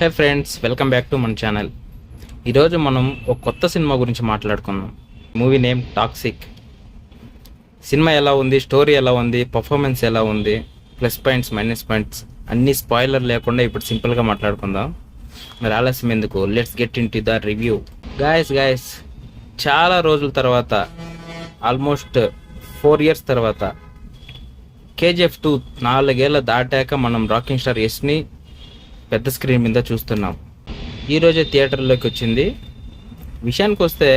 Hey friends, welcome back to మన channel. ఈరోజు మనం ఒక కొత్త సినిమా గురించి మాట్లాడుకుందాం. Movie name toxic. సినిమా ఎలా ఉంది, స్టోరీ ఎలా ఉంది, పర్ఫార్మెన్స్ ఎలా ఉంది, ప్లస్ పాయింట్స్ మైనస్ పాయింట్స్ అన్ని స్పాయిలర్ లేకుండా ఇప్పుడు సింపుల్గా మాట్లాడుకుందాం. మరి ఆలస్యం ఎందుకు, let's get in to the review. Guys చాలా రోజుల తర్వాత, ఆల్మోస్ట్ 4 years తర్వాత KGF 2 4 ఏళ్ళ దాటాక మనం రాకింగ్ స్టార్ యష్ని పెద్ద స్క్రీన్ మీద చూస్తున్నాం. ఈరోజే థియేటర్లోకి వచ్చింది. విషయానికి వస్తే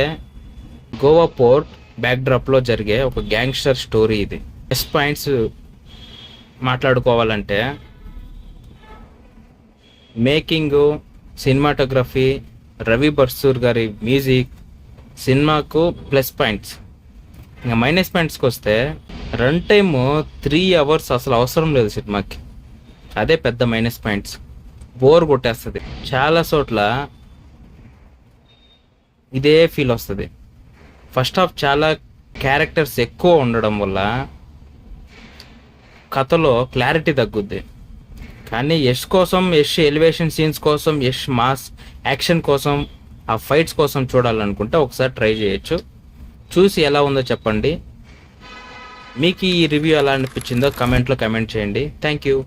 గోవా పోర్ట్ బ్యాక్డ్రాప్లో జరిగే ఒక గ్యాంగ్స్టర్ స్టోరీ ఇది. ప్లస్ పాయింట్స్ మాట్లాడుకోవాలంటే మేకింగ్, సినిమాటోగ్రఫీ, రవి బర్సూర్ గారి మ్యూజిక్ సినిమాకు ప్లస్ పాయింట్స్. ఇంకా మైనస్ పాయింట్స్కి వస్తే రన్ టైమ్ 3 hours అసలు అవసరం లేదు సినిమాకి. అదే పెద్ద మైనస్ పాయింట్స్. బోర్ కొట్టేస్తుంది. చాలా చోట్ల ఇదే ఫీల్ వస్తుంది. ఫస్ట్ హాఫ్ చాలా క్యారెక్టర్స్ ఎక్కువ ఉండడం వల్ల కథలో క్లారిటీ తగ్గుద్ది. కానీ యష్ ఎలివేషన్ సీన్స్ కోసం, యష్ మాస్ యాక్షన్ కోసం, ఆ ఫైట్స్ కోసం చూడాలనుకుంటే ఒకసారి ట్రై చేయొచ్చు. చూసి ఎలా ఉందో చెప్పండి. మీకు ఈ రివ్యూ ఎలా అనిపించిందో కమెంట్లో కమెంట్ చేయండి. Thank you.